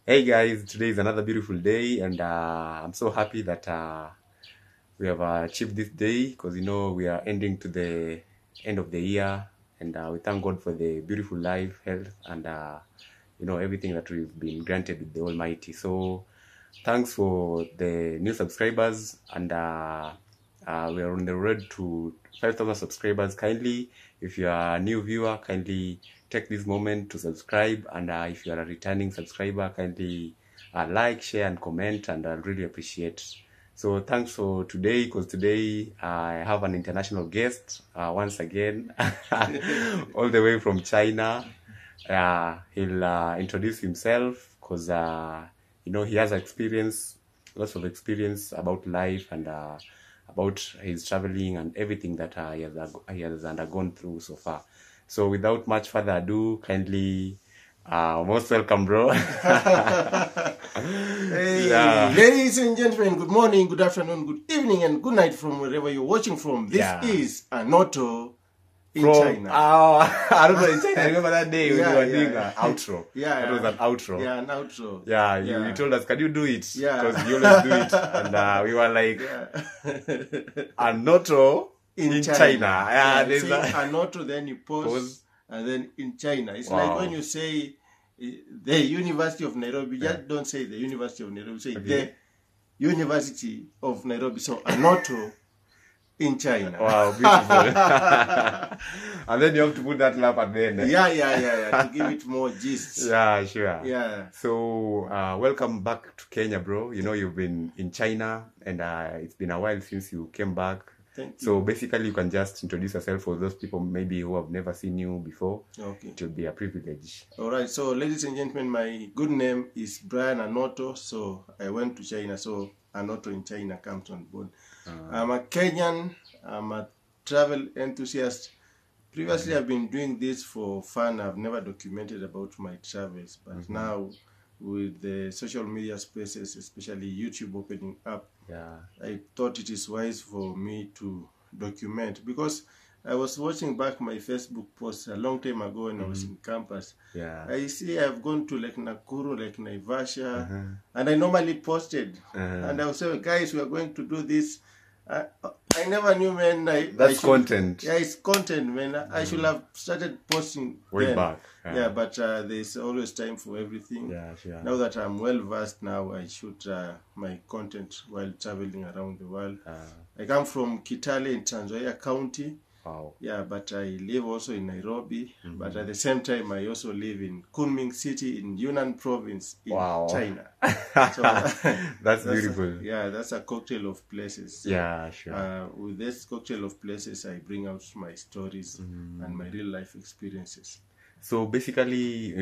Hey guys, today is another beautiful day, and I'm so happy that we have achieved this day because we are ending to the end of the year, and we thank God for the beautiful life, health, and everything that we've been granted with the Almighty. So thanks for the new subscribers, and we are on the road to 5,000 subscribers. Kindly, if you are a new viewer, kindly take this moment to subscribe, and if you are a returning subscriber, kindly like, share, and comment, and I'll really appreciate. So thanks for today, because today I have an international guest once again, all the way from China. He'll introduce himself, because he has lots of experience about life, and about his traveling and everything that he has undergone through so far. So without much further ado, kindly most welcome, bro. Hey, Yeah. ladies and gentlemen, good morning, good afternoon, good evening, and good night from wherever you're watching from. This is ANOTO in China. I don't know, in China. I remember that day when you were doing an outro. Yeah, that was an outro. Yeah, an outro. Yeah, you told us, can you do it? Yeah. Because you always do it. And we were like, ANOTO in China. Yeah, You there's say that. ANOTO, then you pause, and then in China. It's like Wow. when you say the University of Nairobi, just don't say the University of Nairobi, say the University of Nairobi. So ANOTO in China. Wow, beautiful. And then you have to put that laugh at the end. Yeah, to give it more gist. Yeah, sure. Yeah. So, welcome back to Kenya, bro. You've been in China, and it's been a while since you came back. Thank you. So basically, you can just introduce yourself for those people maybe who have never seen you before. Okay. It will be a privilege. All right. So, ladies and gentlemen, my good name is Brian ANOTO. So, I went to China. So, ANOTO in China comes on board. I'm a Kenyan. I'm a travel enthusiast. Previously, I've been doing this for fun. I've never documented about my travels. But now, with the social media spaces, especially YouTube opening up, I thought it is wise for me to document, because I was watching back my Facebook posts a long time ago when I was in campus. Yeah. I see I've gone to like Nakuru, like Naivasha, and I normally posted. And I was saying, guys, we are going to do this. I never knew, man. That's content. Yeah, it's content, man. I should have started posting Way then. back. Yeah, but there's always time for everything. Yeah, sure. Now that I'm well versed now, I shoot my content while traveling around the world. I come from Kitale in Trans Nzoia County. Wow. Yeah, but I live also in Nairobi. But at the same time, I also live in Kunming City in Yunnan Province in China. So, that's beautiful. That's a cocktail of places. Yeah, sure. With this cocktail of places, I bring out my stories and my real life experiences. So basically,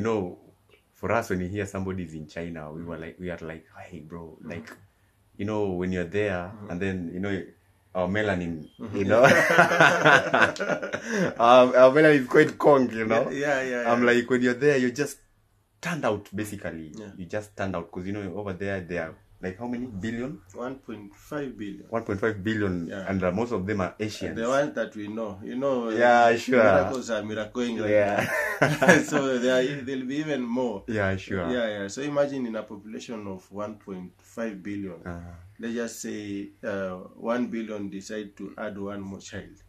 for us, when you hear somebody's in China, we are like, hey, bro, like, when you're there, and then, our melanin, our melanin is quite conk, Yeah. I'm like, when you're there, you just turned out, basically. Yeah. You just turned out, because, over there are, like, how many billion? 1.5 billion. 1.5 billion, Yeah. And most of them are Asians. The ones that we know, Yeah, sure. Miracles are miracling right now. So there'll be even more. Yeah, sure. Yeah. So imagine in a population of 1.5 billion, let's just say 1 billion decide to add one more child.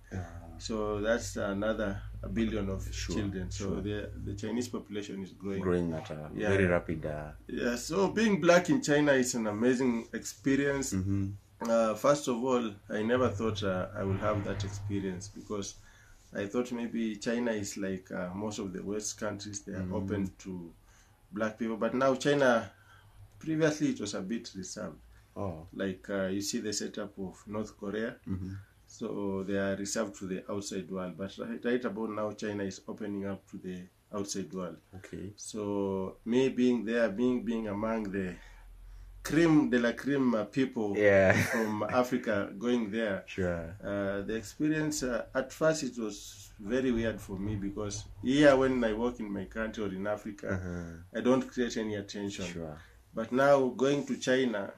So that's another 1 billion of children. So the Chinese population is growing at a very rapid. Yeah. So being black in China is an amazing experience. First of all, I never thought I would have that experience, because I thought maybe China is like most of the West countries. They are open to black people. But now China, previously it was a bit reserved. Like you see the setup of North Korea. So they are reserved to the outside world. But right about now, China is opening up to the outside world. Okay. So me being there, being among the creme de la creme people from Africa going there. Sure. The experience, at first it was very weird for me, because here when I work in my country or in Africa, I don't create any attention. Sure. But now going to China,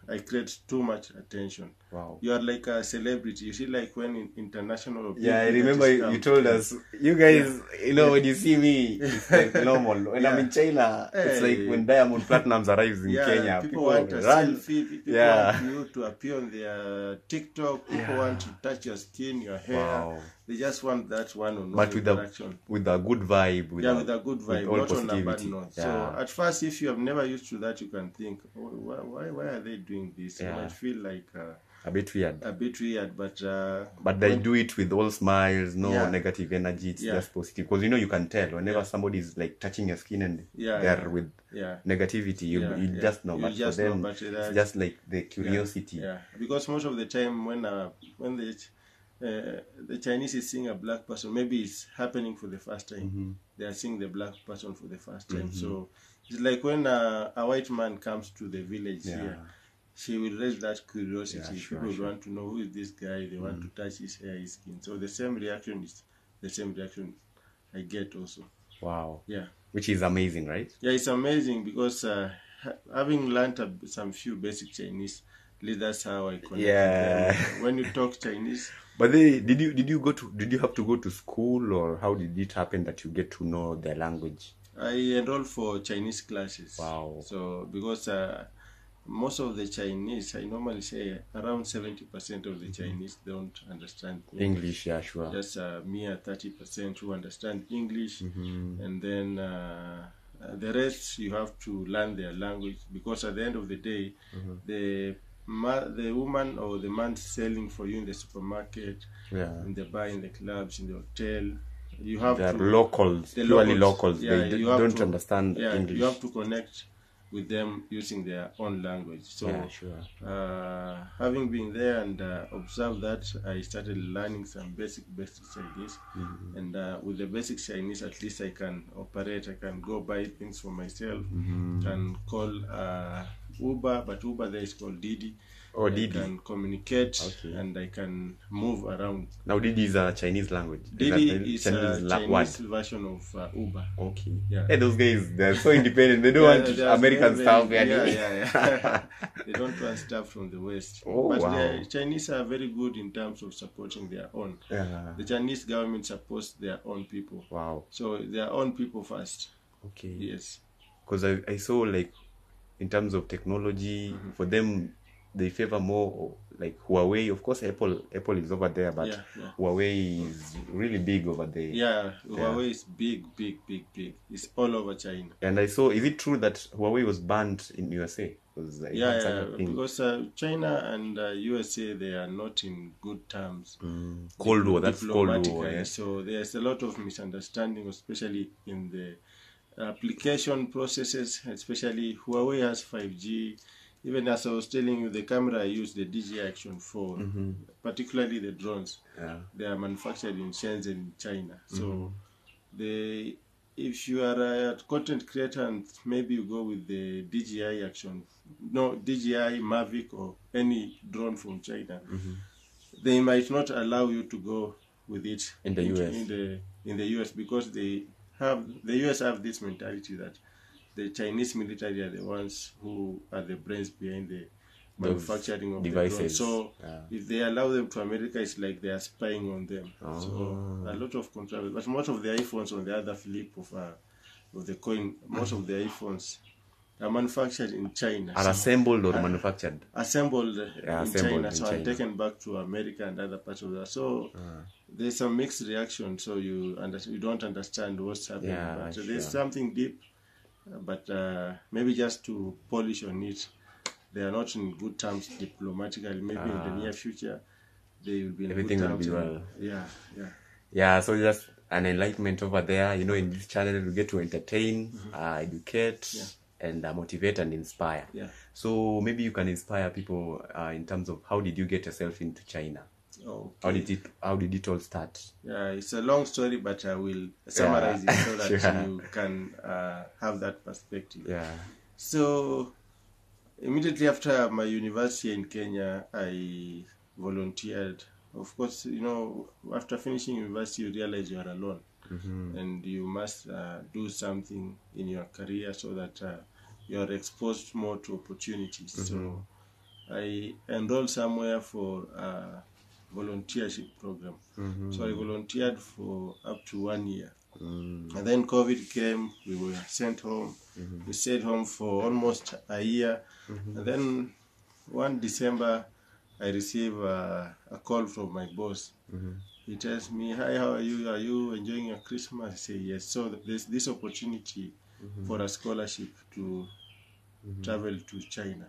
I create too much attention. Wow. You are like a celebrity. You see, like when in international. Or Yeah, I remember you told us, you guys, when you see me, it's like normal. When I'm in China, it's like when Diamond Platinums arrives in Kenya. People want a run. selfie. People want you to appear on their TikTok. People want to touch your skin, your hair. Wow. They just want that one-on-one interaction. With a good vibe. With a good vibe, not on a bad note. Yeah. So at first, if you have never used to that, you can think, why are they doing this? Yeah. You might feel like a bit weird. But they do it with all smiles, no negative energy. It's just positive. Because you can tell whenever somebody is like touching your skin and they're with negativity, you just know. But for them, it's just like the curiosity. Yeah. Because most of the time when the Chinese is seeing a black person, maybe it's happening for the first time. They are seeing the black person for the first time. So it's like when a white man comes to the village here, she will raise that curiosity. People want to know who is this guy. They want to touch his hair, his skin. So the same reaction is the same reaction I get also. Wow. Yeah. Which is amazing, right? Yeah, it's amazing because having learned some few basic Chinese, that's how I connect with them. When you talk Chinese. But did you have to go to school, or how did it happen that you get to know their language? I enrolled for Chinese classes. Wow. So because most of the Chinese, I normally say around 70% of the Chinese don't understand English. Yeah, sure. Just mere 30% who understand English, and then the rest you have to learn their language, because at the end of the day, the woman or the man selling for you in the supermarket, in the bar, in the clubs, in the hotel, you have They're locals, purely locals. They don't understand English. You have to connect with them using their own language. So, having been there and observed that, I started learning some basic Chinese. And with the basic Chinese, at least I can operate. I can go buy things for myself. Can call Uber, but Uber there is called Didi. Oh, Didi. I can communicate and I can move around. Now, Didi is a Chinese language. Didi is a Chinese version of Uber. Okay. Yeah. Hey, those guys, they're so independent. They don't want American stuff. They don't want stuff from the West. But the Chinese are very good in terms of supporting their own. The Chinese government supports their own people. Wow. So their own people first. Okay. Yes. Because I saw, like, in terms of technology, for them, they favor more like Huawei. Of course, Apple is over there, but Huawei is really big over there. Huawei is big. It's all over China. And I saw, is it true that Huawei was banned in USA? Because China and USA, they are not in good terms. Cold War, that's Cold War. Yes. So there's a lot of misunderstanding, especially in the application processes. Especially Huawei has 5G. Even as I was telling you, the camera I use, the DJI Action 4, particularly the drones, they are manufactured in Shenzhen, China. So if you are a content creator and maybe you go with the DJI Mavic or any drone from China, they might not allow you to go with it in the US. In the US, because the US have this mentality that the Chinese military are the ones who are the brains behind the manufacturing of devices. The drone. So if they allow them to America, it's like they are spying on them. So a lot of controversy. But most of the iPhones, on the other flip of the coin, most of the iPhones are manufactured in China. Are assembled or manufactured? Assembled in China. So are taken back to America and other parts of that. So there's some mixed reaction. So you don't understand what's happening. But there's something deep. But maybe just to polish on it, they are not in good terms diplomatically. Maybe in the near future, they will be in everything good terms. Will be well. Yeah. So just an enlightenment over there. In this channel, we get to entertain, educate, and motivate and inspire. So maybe you can inspire people in terms of how did you get yourself into China? Okay. How did it all start? It's a long story, but I will summarize it so that you can have that perspective. So immediately after my university in Kenya, I volunteered. Of course, after finishing university, you realize you are alone, and you must do something in your career so that you are exposed more to opportunities. So I enrolled somewhere for a volunteership program. So I volunteered for up to 1 year. And then COVID came, we were sent home. We stayed home for almost a year. And then one December, I received a call from my boss. He tells me, "Hi, how are you? Are you enjoying your Christmas?" I say, "Yes." So there's this opportunity for a scholarship to travel to China.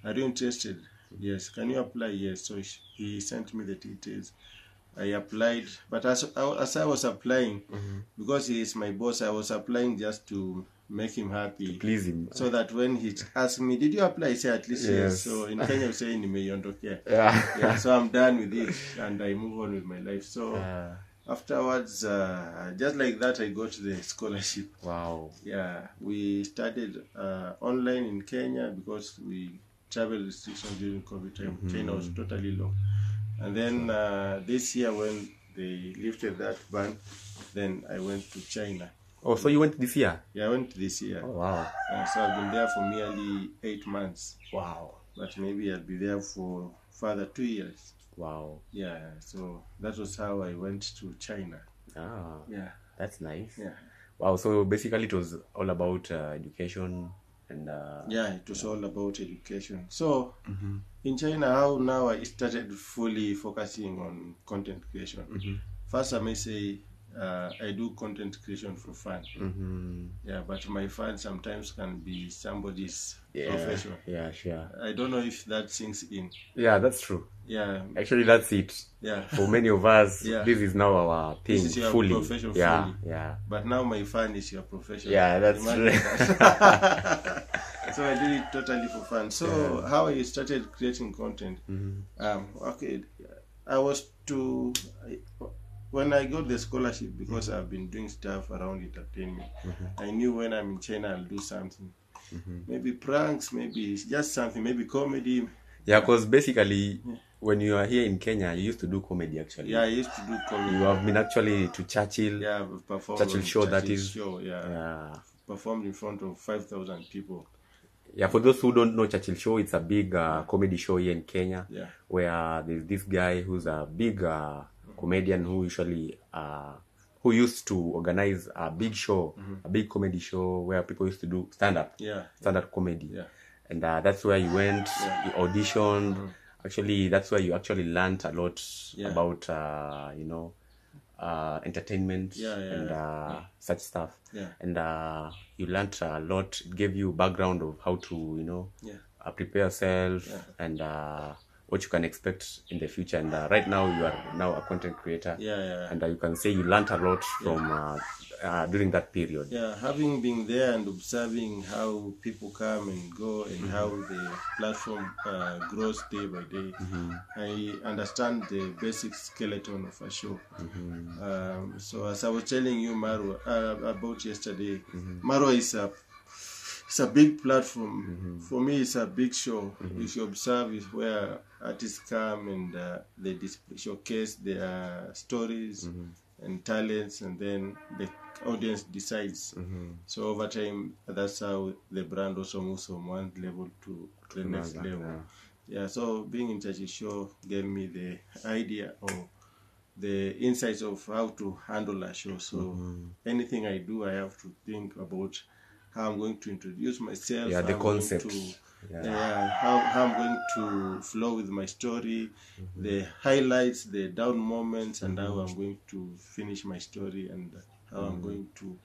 Are you interested? Yes. Can you apply? Yes. So he sent me the details. I applied, but as I was applying, because he is my boss, I was applying just to make him happy, to please him, so that when he asked me, "Did you apply?" I say, "At least yes." So in Kenya, we say, "Nimeiondokea." Yeah. So I'm done with it, and I move on with my life. So afterwards, just like that, I got the scholarship. Wow. Yeah, we started online in Kenya because we travel restrictions during COVID time. China was totally locked. And then this year, when they lifted that ban, then I went to China. Oh, so you went this year? Yeah, I went this year. Oh, wow. So I've been there for nearly 8 months. Wow. But maybe I'll be there for further 2 years. Wow. Yeah, so that was how I went to China. Ah, yeah, that's nice. Yeah. Wow, so basically it was all about education and... yeah, it was all about education. So in China, how now I started fully focusing on content creation. First, I may say I do content creation for fun. Yeah, but my fun sometimes can be somebody's profession. Yeah, sure. I don't know if that sinks in. Yeah, that's true. Yeah. Actually, that's it. Yeah. For many of us, this is now our thing. This is your fully. profession Yeah, fully. yeah. But now my fun is your profession. Yeah, that's true. That. So I did it totally for fun. So how I started creating content. Okay, I was when I got the scholarship, because I've been doing stuff around entertainment, I knew when I'm in China I'll do something. Maybe pranks, maybe just something, maybe comedy. Yeah, because basically when you are here in Kenya, you used to do comedy actually. Yeah, I used to do comedy. You have been actually to Churchill. Yeah, I've performed Churchill on show, Churchill that is. Show, yeah. Performed in front of 5,000 people. Yeah, for those who don't know Churchill Show, it's a big comedy show here in Kenya. Yeah. Where there's this guy who's a big comedian who usually who used to organize a big show, a big comedy show where people used to do stand-up comedy. Yeah. And that's where you went, you auditioned. Actually, that's where you actually learned a lot about, entertainment and such stuff. Yeah. And you learned a lot. It gave you background of how to, prepare yourself and what you can expect in the future. And right now you are now a content creator. And you can say you learned a lot from during that period. Yeah, having been there and observing how people come and go and how the platform grows day by day, I understand the basic skeleton of a show. So as I was telling you, Marwa, about yesterday, Marwa is a big platform. For me, it's a big show. If you observe, is where artists come and they showcase their stories and talents, and then the audience decides. So over time, that's how the brand also moves from one level to the next level. Yeah, so being in Churchill Show gave me the idea or the insights of how to handle a show. So anything I do, I have to think about how I'm going to introduce myself. Yeah, the concept. How I'm going to flow with my story, the highlights, the down moments, and how I'm going to finish my story, and how I'm going to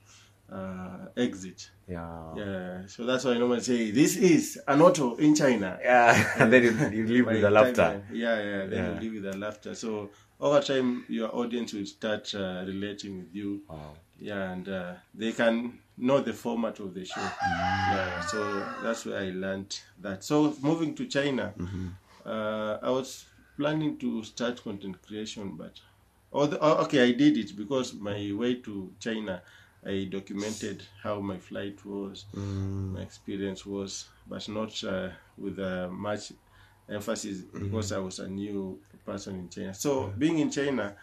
exit. Yeah. So that's why I normally say, this is ANOTO in China. Yeah, and then you leave with the laughter. Then you leave with the laughter. So over time, your audience will start relating with you. Wow. Yeah, and they can know the format of the show. Yeah, so that's where I learned that. So moving to China, I was planning to start content creation, but I did it because my way to China, I documented how my flight was, my experience was, but not with much emphasis because I was a new person in China. So being in China,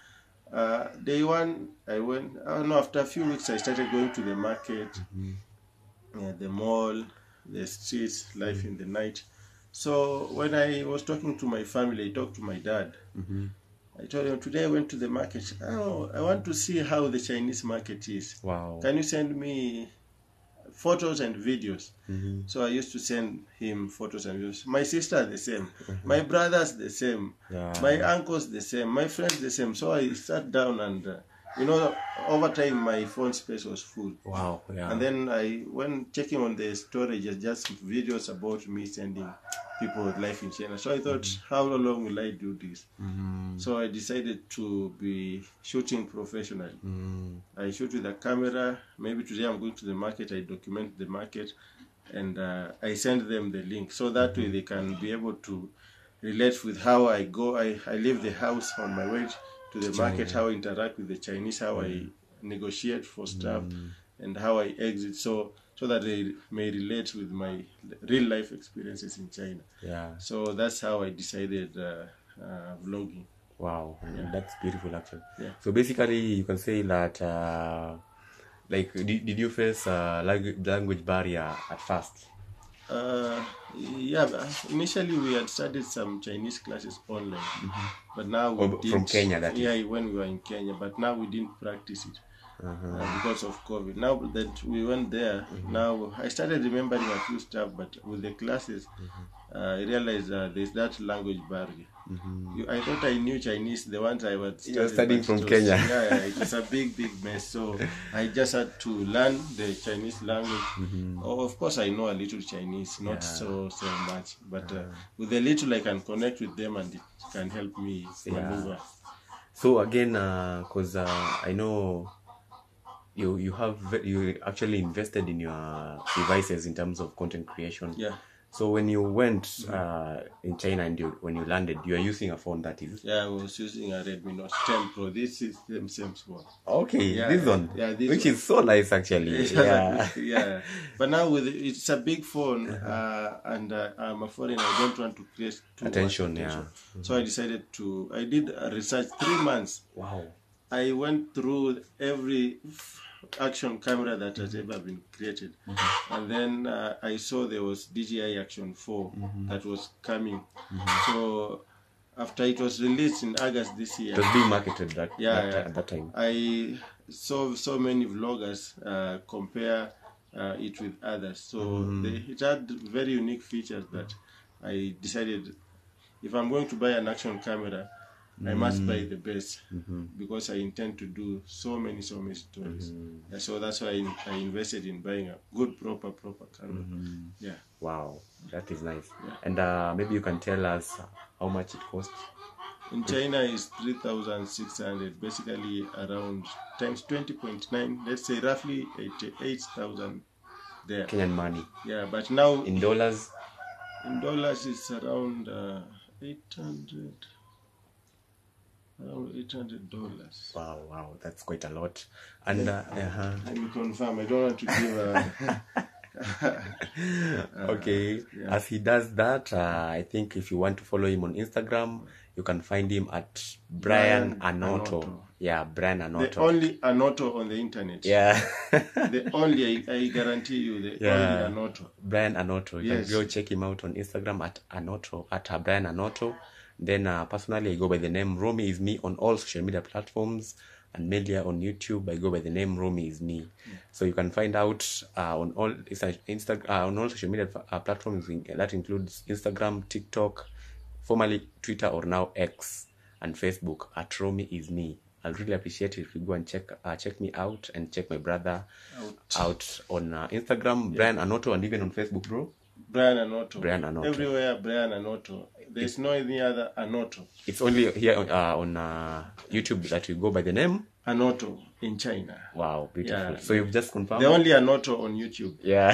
day one, I went, after a few weeks, I started going to the market, the mall, the streets, life in the night. So when I was talking to my family, I talked to my dad. I told him, today I went to the market. Oh, I want to see how the Chinese market is. Wow. Can you send me photos and videos? So I used to send him photos and videos. My sister the same. My brothers the same. My uncles the same. My friends the same. So I sat down and, over time my phone space was full. Wow. Yeah. And then I went checking on the storage, just videos about me sending people with life in China. So I thought, how long will I do this? So I decided to be shooting professionally. I shoot with a camera. Maybe today I'm going to the market, I document the market, and I send them the link. So that way they can be able to relate with how I go. I leave the house on my way to the market, how I interact with the Chinese, how I negotiate for stuff, and how I exit. So that they may relate with my real life experiences in China. Yeah. So that's how I decided vlogging. Wow, that's beautiful actually. Yeah. So basically, you can say that, like, did you face language barrier at first? Yeah, initially we had started some Chinese classes online, but now we didn't. From Kenya, that is. Yeah, when we were in Kenya, but now we didn't practice it. Because of COVID. Now that we went there, now I started remembering a few stuff, but with the classes, I realized there's that language barrier. I thought I knew Chinese, the ones I was studying from Kenya. Yeah, it was a big mess. So I just had to learn the Chinese language. Of course, I know a little Chinese, not so much, but with the little I can connect with them, and it can help me maneuver. So again, because I know you actually invested in your devices in terms of content creation. Yeah. So when you went in China and when you landed, you are using a phone, that is? Yeah, I was using a Redmi Note 10 Pro. This is the same phone. Okay, this one. Yeah, this which one. is so nice actually. Yeah. But now it's a big phone, and I'm a foreigner. I don't want to create too attention. much attention. So I decided I did a research 3 months. Wow. I went through every action camera that has ever been created, and then I saw there was DJI Action 4 that was coming. So after it was released in August this year, it was being marketed at that time. I saw so many vloggers compare it with others. So it had very unique features that I decided, if I'm going to buy an action camera, I must buy the best, because I intend to do so many stories. So that's why I invested in buying a good proper camera. Yeah. Wow, that is nice. And maybe you can tell us how much it costs. In China is 3,600, basically around times 20.9, let's say roughly 88,000 there. Kenyan money. Yeah, but now in dollars? In dollars it's around 800. Around $800. Wow, that's quite a lot. And let me confirm. I don't want to give okay. As he does that, I think if you want to follow him on Instagram, you can find him at Brian ANOTO. Yeah, Brian ANOTO. The only ANOTO on the internet. Yeah. The only, I guarantee you, the only ANOTO. Brian ANOTO. You can go check him out on Instagram at ANOTO, at Brian ANOTO. Then personally, I go by the name Romy is me on all social media platforms, and mainly on YouTube, I go by the name Romy is me. So you can find out on all on all social media platforms. That includes Instagram, TikTok, formerly Twitter or now X, and Facebook at Romy is me. I'll really appreciate it if you go and check me out and check my brother out on Instagram, Brian ANOTO, and even on Facebook, bro. Brian ANOTO. Brian ANOTO. Everywhere, Brian ANOTO. There's no any other ANOTO. It's only here on YouTube that you go by the name ANOTO in China. Wow, beautiful. So you've just confirmed? The only ANOTO on YouTube. Yeah.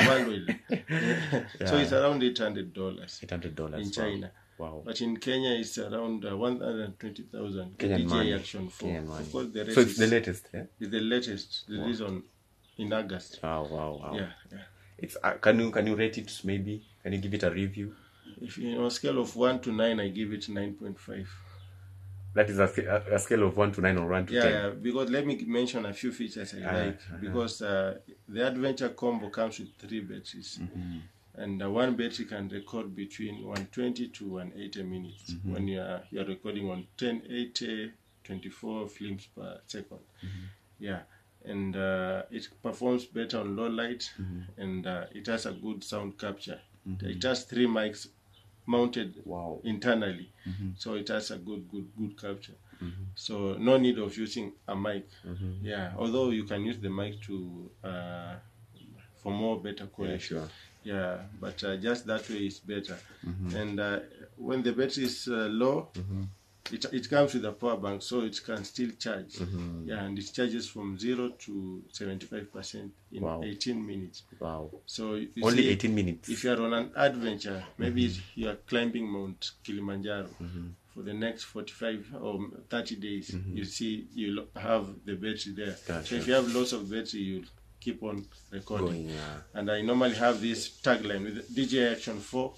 So it's around $800. $800 in China. Wow. But in Kenya, it's around 120,000. Kenyan money. Action 4. Of course, the rest so it's the latest, yeah? It's the latest. Released in August. Wow. Yeah. It's can you rate it maybe? Can you give it a review? If on a scale of 1 to 9, I give it 9.5. That is a scale of 1 to 9 or 1 to 10? Yeah, because let me mention a few features I like. Because the adventure combo comes with 3 batteries. and one battery can record between 120 to 180 minutes when you are recording on 1080 24 films per second. Yeah, and it performs better on low light, and it has a good sound capture. It has 3 mics mounted internally, so it has a good capture. So no need of using a mic. Yeah, although you can use the mic to for more better quality. Yeah, sure. Yeah, but just that way is better. And when the battery is low, it comes with a power bank, so it can still charge. Yeah, and it charges from 0 to 75% in 18 minutes. Wow. So you only see, 18 minutes. If you are on an adventure, maybe you are climbing Mount Kilimanjaro for the next 45 or 30 days, you see you'll have the battery there. Gotcha. So if you have lots of battery, you'll keep on recording. Going, and I normally have this tagline with DJ Action 4,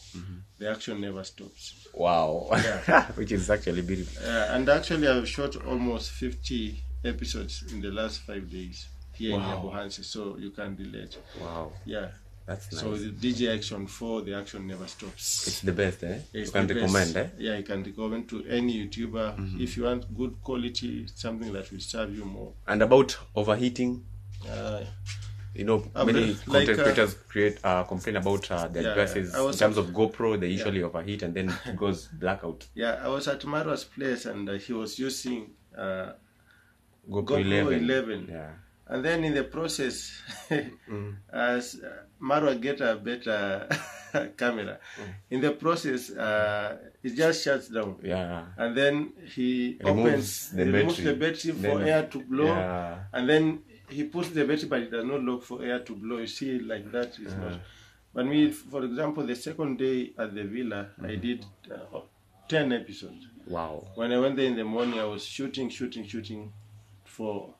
the action never stops. Wow. Yeah. Which is actually beautiful. And actually I've shot almost 50 episodes in the last 5 days here in Yabohanse, so you can relate. Wow. Yeah. That's nice. So the DJ Action 4, the action never stops. It's the best, eh? It's you can recommend, best. Yeah, you can recommend to any YouTuber if you want good quality, something that will serve you more. And about overheating, you know, many content creators complain about their devices. In terms of GoPro, they usually overheat and then it goes blackout. Yeah, I was at Marwa's place and he was using GoPro 11. Yeah. And then in the process, as Marwa get a better camera, in the process, it just shuts down. Yeah. And then he removes the battery for air to blow, and then he puts the battery, but it does not lock for air to blow. You see, like that is not. But me, for example, the second day at the villa, I did 10 episodes. Wow. When I went there in the morning, I was shooting for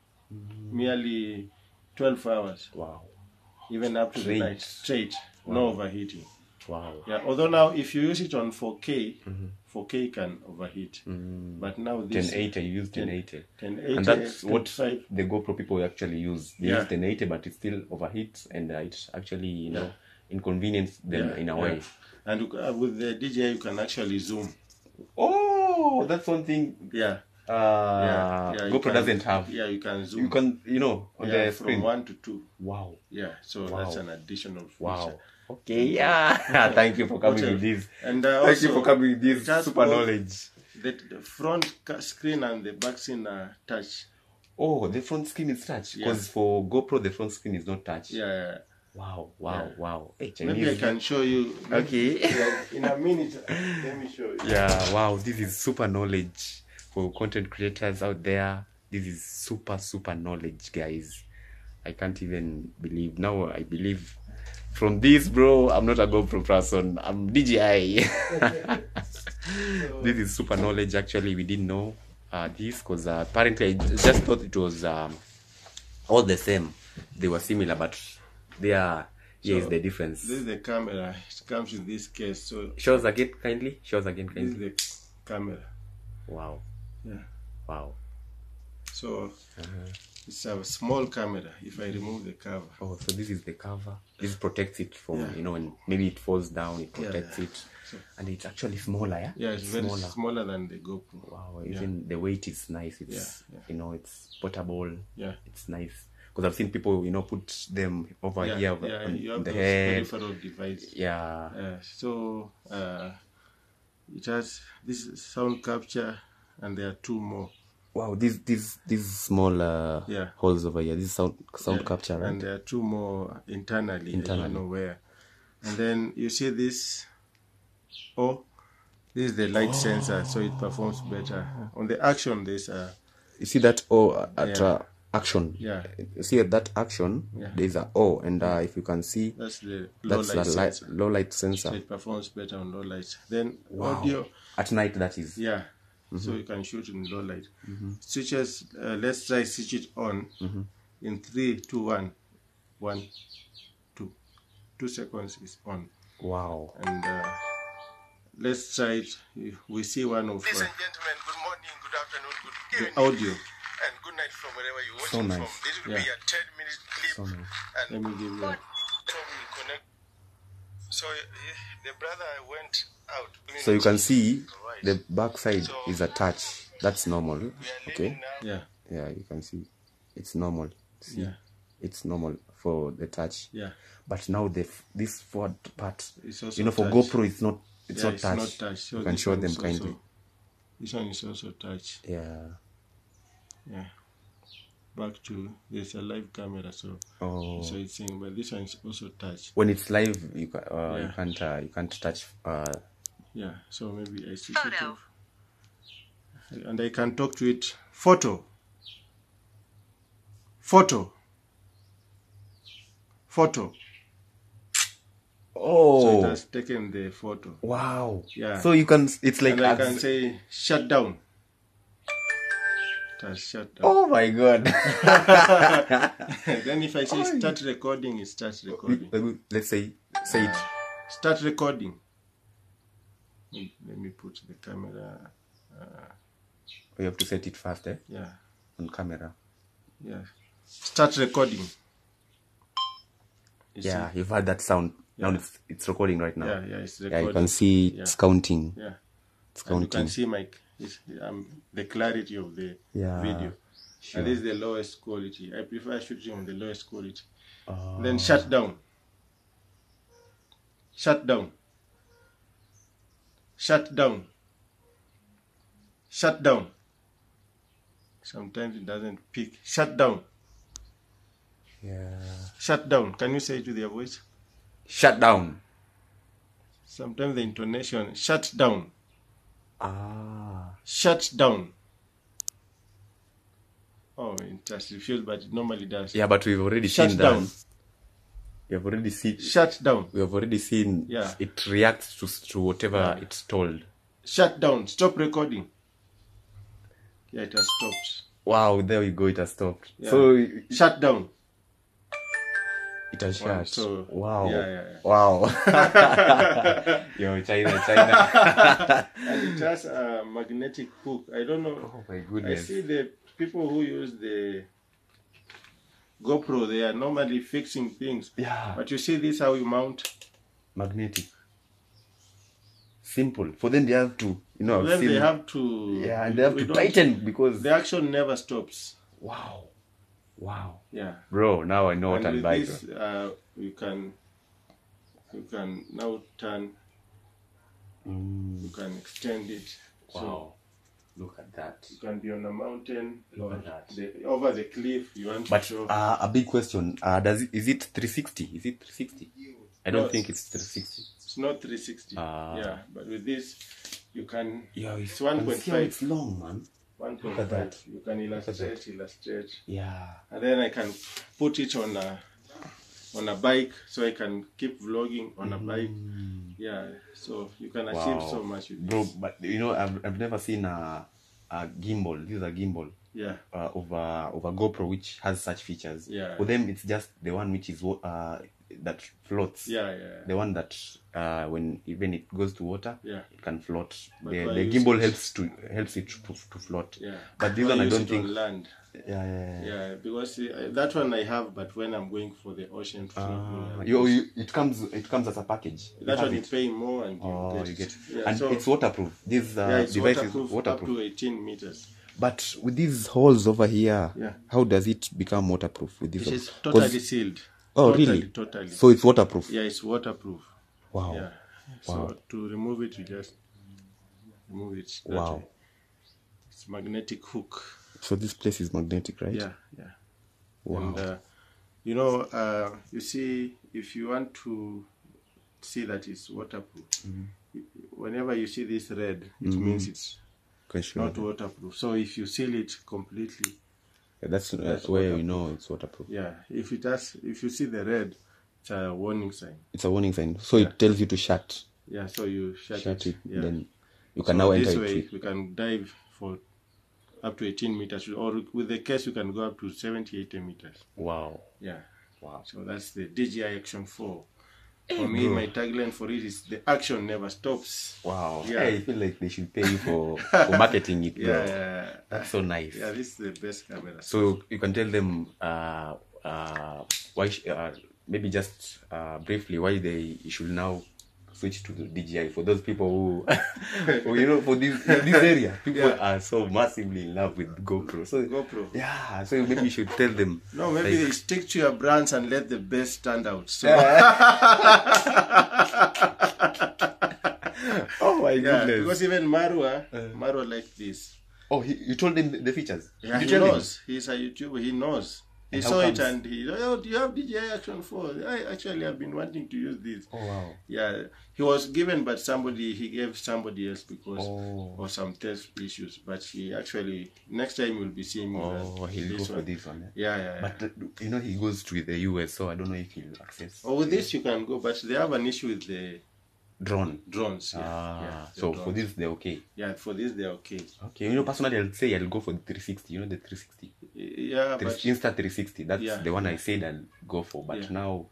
merely 12 hours. Wow. Even up to the night, straight, no overheating. Wow. Yeah, although now if you use it on 4K, 4K can overheat. But now this 1080, you use 1080. 1080. And that's 25. what the GoPro people actually use. They use 1080, but it still overheats, and it actually, you know, inconvenience them in a way. And with the DJI, you can actually zoom. Oh, that's one thing. Yeah. GoPro doesn't have. Yeah, you can zoom. You can, you know, on the screen. From 1 to 2. Wow. Yeah, so that's an additional feature. Wow. Okay, yeah. Thank you for coming with this. And thank you for coming with this super knowledge. The front screen and the back screen are touch. Oh, the front screen is touch. Because for GoPro, the front screen is not touch. Yeah. Wow. Hey, maybe I can show you. Okay. In a minute, let me show you. Yeah, wow. This is super knowledge for content creators out there. This is super knowledge, guys. I can't even believe. Now I believe from this, bro. I'm not a GoPro person. I'm DJI. This is super knowledge. Actually, we didn't know this because apparently I just thought it was all the same. They were similar, but they are. Here is the difference. This is the camera. It comes with this case. So show us again kindly. Show us again kindly. This is the camera. Wow. Yeah. Wow. So it's a small camera. If I remove the cover. Oh, so this is the cover. This protects it from, you know, when maybe it falls down, it protects it. So, and it's actually smaller, yeah? Yeah, it's very smaller than the GoPro. Wow, even the weight is nice. It's, you know, it's portable. Yeah. It's nice. Because I've seen people, you know, put them over here on you have the head. Peripheral device. Yeah. So it has this sound capture, and there are 2 more. Wow, these small holes over here. This is sound capture, right? And there are 2 more internally. I don't know where. And then you see this. Oh, this is the light sensor, so it performs better. On the action, there's you see that at action. Yeah. You see at that action, there's a O, and if you can see, that's the low light sensor. So it performs better on low light. Then audio at night, that is. Yeah. So you can shoot in low light. Switches. Let's try switch it on in 3, 2, 1. 1, 2. 2 seconds is on. Wow. And let's try it. We see one of. Ladies and gentlemen, good morning, good afternoon, good evening. The audio. And good night from wherever you're watching from. This will be a 10-minute clip. So nice. And let me give you. So the brother went out. So you can see Right. the back side is attached. That's normal. We are Okay. leaving now. Yeah. Yeah, you can see it's normal. See, Yeah. it's normal for the touch. Yeah. But now this forward part, It's also you know, for touch. GoPro, it's not It's touch. not touch. So You can this show one them is kindly. also- This one is also touch. Yeah. Yeah. Back to there's a live camera, so Oh. so it's saying, but this one is also touch. When it's live, you Yeah. you can't touch. Yeah. So maybe I switch it off, and I can talk to it. Photo. Photo. Photo. Oh. So it has taken the photo. Wow. Yeah. So you can. It's like. And I can say shut down. It has shut down. Oh my God. Then if I say start recording, it starts recording. Let's say it. Start recording. Let me put the camera. We have to set it first, eh? Yeah. On camera. Yeah. Start recording. You Yeah, see? you've heard that sound. Yeah. Now it's recording right now. Yeah, it's Yeah, recording. you can see it's counting. Yeah. It's And you counting. can see the clarity of the Yeah, video. sure. And this is the lowest quality. I prefer shooting on the lowest quality. Oh. Then shut down. Shut down. Shut down. Shut down. Sometimes it doesn't pick. Shut down. Yeah. Shut down. Can you say it with your voice? Shut down. Sometimes the intonation. Shut down. Ah. Shut down. Oh, it just refused, but it normally does. Yeah, but we've already Shut seen down. that. We have already seen. Shut down. We have already seen. Yeah. It reacts to whatever Yeah. it's told. Shut down. Stop recording. Yeah, it has stopped. Wow, there you go. It has stopped. Yeah. So Shut down. it has Wow, shut. so- Wow. Yeah. Wow. Yo, China. And it has a magnetic hook. I don't know. Oh my I goodness. see the people who use the GoPro, they are normally fixing things. Yeah. But you see this how you mount? Magnetic. Simple. For them, they have to. You know, I've Then seen. they have to... Yeah, and they have we to don't- tighten because. The action never stops. Wow. Wow. Yeah. Bro, now I know what And I'm with like. this, you can now turn, you can extend it. So Wow. Look at that. you can be on a mountain, Look or at that. over the cliff. You want But to show. a big question. Is it 360? Is it 360? I don't No, think it's 360. It's not 360. Ah. Yeah, but with this, you can. Yeah, It's you can 1.5. see how it's long, man. 1.5. at that. You can at that. illustrate, Yeah. and then I can put it on a bike, so I can keep vlogging on a bike. Yeah, so you can achieve Wow. so much with Bro, this. but you know, I've never seen a gimbal. This is a gimbal Yeah, over GoPro which has such features. Yeah. For them, it's just the one which is that floats. yeah. The one that when even it goes to water, Yeah. it can float. But The why use gimbal it? helps it to float. Yeah. But this Why one I use don't it think. on land. Yeah. Yeah, because that one I have, but when I'm going for the ocean, It comes as a package. that have one you it. pay more and You get Yeah, and so, it's waterproof. This yeah, it's device waterproof, is waterproof. up to 18 meters. But with these holes over here, Yeah. how does it become waterproof with this? It is 'Cause- totally sealed. Oh, Totally, really? Totally. So it's waterproof. Yeah, it's waterproof. Wow. Yeah. Wow. So to remove it, you just remove it. that Wow. way. It's magnetic hook. So this place is magnetic, right? Yeah. Wow. And you see, if you want to see that it's waterproof, whenever you see this red, it means it's Question. not waterproof. So if you seal it completely, That's where waterproof. you know it's waterproof. yeah. If you see the red, it's a warning sign. It's a warning sign. So it tells you to shut Yeah. So you shut it. Yeah. Then you can So now this enter way it. we can dive for up to 18 meters, or with the case you can go up to 70, 80 meters. Wow. Yeah. Wow. So that's the DJI Action 4. For me, my tagline for it is the action never stops. Wow. Yeah. Hey, I feel like they should pay you for marketing it, bro. Yeah. That's so nice. Yeah, this is the best camera. So you can tell them maybe just briefly why they should now switch to the DJI for those people who, who for this area, people are so massively in love with GoPro. So yeah, so maybe you should tell them. No, maybe they stick to your brands and let the best stand out. So. Oh my goodness! Because even Marwa liked this. Oh, you told him the features? Yeah, he knows. He's a YouTuber. He knows. He saw it and he, oh, do you have DJI Action 4? I actually have been wanting to use this. Oh, wow. Yeah, he was given, but he gave somebody else because of some test issues. But he actually, next time you'll be seeing he'll go for this one. Yeah. But, he goes to the US, so I don't know if he'll access. Oh, with this you can go, but they have an issue with the drones. So for this they're okay. Yeah, for this they're okay. Okay, personally I'll say I'll go for the 360. The 360. Yeah, but Insta360. That's the one I said I'll go for. But now,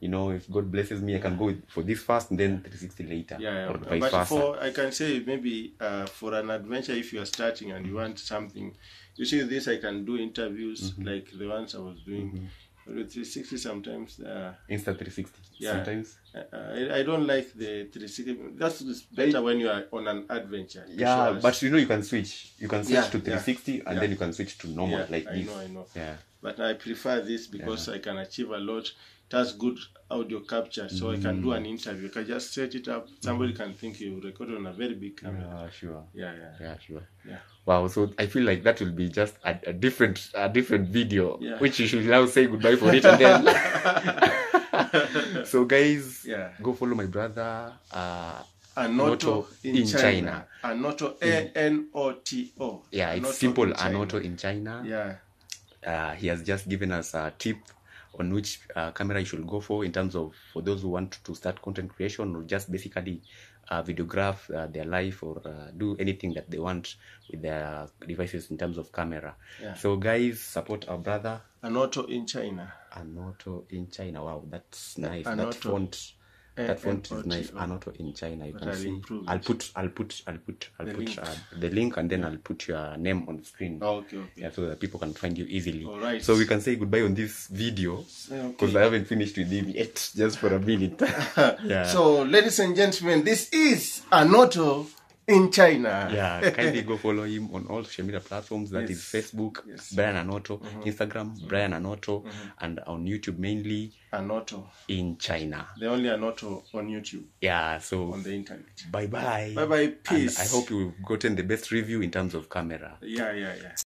if God blesses me, I can go for this first and then 360 later. Yeah. Or vice but versa. I can say maybe for an adventure, if you are starting and you want something, you see this, I can do interviews like the ones I was doing. With 360 sometimes. Insta360 sometimes. I don't like the 360. That's better when you are on an adventure. Yeah, but you can switch. You can switch to 360 and then you can switch to normal like this. I know. Yeah. But I prefer this because I can achieve a lot. It has good audio capture, so I can do an interview. I can just set it up. Somebody can think you record on a very big camera. Yeah, sure. Yeah, sure. Yeah. Wow, so I feel like that will be just a different video, which you should now say goodbye for it and then. So guys, go follow my brother. ANOTO in China. ANOTO, ANOTO. Yeah, it's simple. ANOTO in China. Yeah. He has just given us a tip on which camera you should go for in terms of for those who want to start content creation or just basically videograph their life or do anything that they want with their devices in terms of camera. So guys, support our brother. ANOTO in China. ANOTO in China. Wow, that's nice. ANOTO. That font is nice. ANOTO in China. You can see. I'll put the link and then I'll put your name on the screen. Okay. Yeah, so that people can find you easily. All right. So we can say goodbye on this video because I haven't finished with him yet, just for a minute. Yeah. So, ladies and gentlemen, this is ANOTO in China. Yeah, kindly go follow him on all social media platforms. That is Facebook, Brian ANOTO, Instagram, Brian ANOTO, and on YouTube mainly ANOTO in China. The only ANOTO on YouTube. Yeah, so on the internet. Bye bye. Bye bye. Peace. And I hope you've gotten the best review in terms of camera. Yeah.